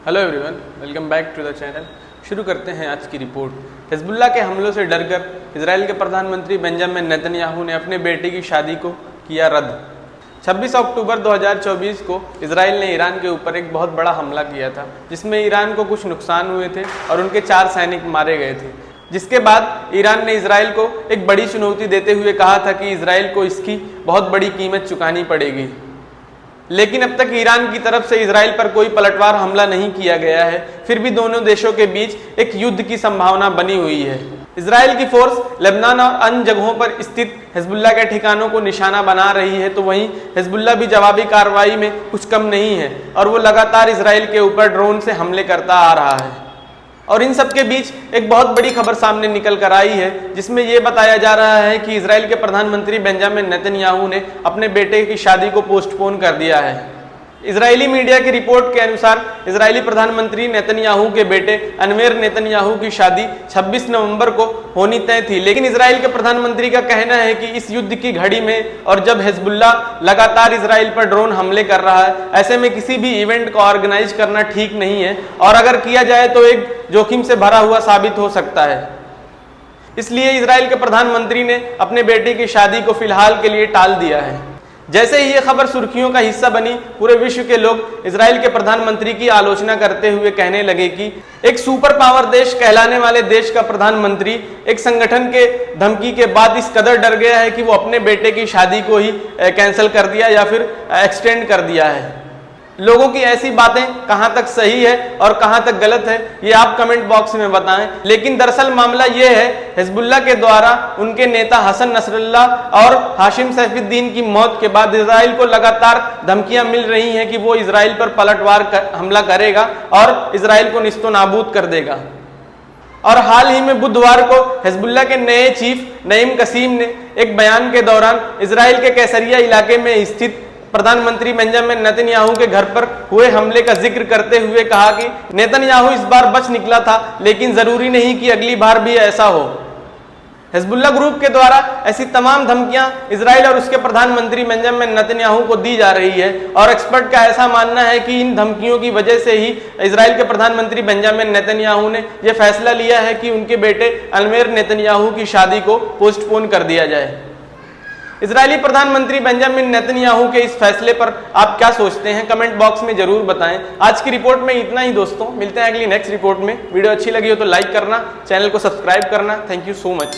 Hello everyone, welcome back to the channel. शुरू करते हैं आज की रिपोर्ट। हिजबुल्लाह के हमलों से डरकर इजराइल के प्रधानमंत्री बेंजामिन नेतन्याहू ने अपने बेटे की शादी को किया रद्द। 26 अक्टूबर 2024 को इजराइल ने ईरान के ऊपर एक बहुत बड़ा हमला किया था, जिसमें ईरान को कुछ नुकसान हुए थे और उनके 4 सैनिक मारे गए थे। जिसके बाद ईरान ने इजराइल को एक बड़ी चुनौती देते हुए कहा था कि इजराइल को इसकी बहुत बड़ी कीमत चुकानी पड़ेगी। लेकिन अब तक ईरान की तरफ से इजराइल पर कोई पलटवार हमला नहीं किया गया है। फिर भी दोनों देशों के बीच एक युद्ध की संभावना बनी हुई है। इजराइल की फोर्स लेबनान और अन्य जगहों पर स्थित हिजबुल्लाह के ठिकानों को निशाना बना रही है, तो वहीं हिजबुल्लाह भी जवाबी कार्रवाई में कुछ कम नहीं है और वो लगातार इजराइल के ऊपर ड्रोन से हमले करता आ रहा है। और इन सब के बीच एक बहुत बड़ी खबर सामने निकल कर आई है, जिसमें यह बताया जा रहा है कि इजराइल के प्रधानमंत्री बेंजामिन नेतन्याहू ने अपने बेटे की शादी को पोस्टपोन कर दिया है। इजरायली मीडिया की रिपोर्ट के अनुसार इजरायली प्रधानमंत्री नेतन्याहू के बेटे अनवेर नेतन्याहू की शादी 26 नवंबर को होनी तय थी, लेकिन इजराइल के प्रधानमंत्री का कहना है कि इस युद्ध की घड़ी में और जब हिजबुल्लाह लगातार इजराइल पर ड्रोन हमले कर रहा है, ऐसे में किसी भी इवेंट को ऑर्गेनाइज करना ठीक नहीं है और अगर किया जाए तो एक जोखिम से भरा हुआ साबित हो सकता है। इसलिए इजराइल के प्रधानमंत्री ने अपने बेटे की शादी को फिलहाल के लिए टाल दिया है। जैसे ही ये खबर सुर्खियों का हिस्सा बनी, पूरे विश्व के लोग इजराइल के प्रधानमंत्री की आलोचना करते हुए कहने लगे कि एक सुपर पावर देश कहलाने वाले देश का प्रधानमंत्री एक संगठन के धमकी के बाद इस कदर डर गया है कि वो अपने बेटे की शादी को ही कैंसिल कर दिया या फिर एक्सटेंड कर दिया है। लोगों की ऐसी बातें कहां तक सही है और कहां तक गलत है, ये आप कमेंट बॉक्स में बताएं। लेकिन दरअसल मामला ये है, हिजबुल्लाह के द्वारा उनके नेता हसन नसरल्लाह और हाशिम सैफुद्दीन की मौत के बाद इजराइल को लगातार धमकियां मिल रही हैं कि वो इजराइल पर पलटवार हमला करेगा और इजराइल को निस्तो नाबूद कर देगा। और हाल ही में बुधवार को हिजबुल्लाह के नए चीफ नईम कसीम ने एक बयान के दौरान इजराइल के कैसरिया इलाके में स्थित प्रधानमंत्री बेंजामिन नेतन्याहू के घर पर हुए हमले का जिक्र करते हुए कहा कि नेतन्याहू इस बार बच निकला था, लेकिन जरूरी नहीं कि अगली बार भी ऐसा हो। हिजबुल्लाह ग्रुप के द्वारा ऐसी तमाम धमकियां इजराइल और उसके प्रधानमंत्री बेंजामिन नेतन्याहू को दी जा रही है और एक्सपर्ट का ऐसा मानना है कि इन धमकियों की वजह से ही इजराइल के प्रधानमंत्री बेंजामिन नेतन्याहू ने यह फैसला लिया है कि उनके बेटे अनवेर नेतन्याहू की शादी को पोस्टपोन कर दिया जाए। इजरायली प्रधानमंत्री बेंजामिन नेतन्याहू के इस फैसले पर आप क्या सोचते हैं, कमेंट बॉक्स में जरूर बताएं। आज की रिपोर्ट में इतना ही दोस्तों, मिलते हैं अगली नेक्स्ट रिपोर्ट में। वीडियो अच्छी लगी हो तो लाइक करना, चैनल को सब्सक्राइब करना। Thank you so much.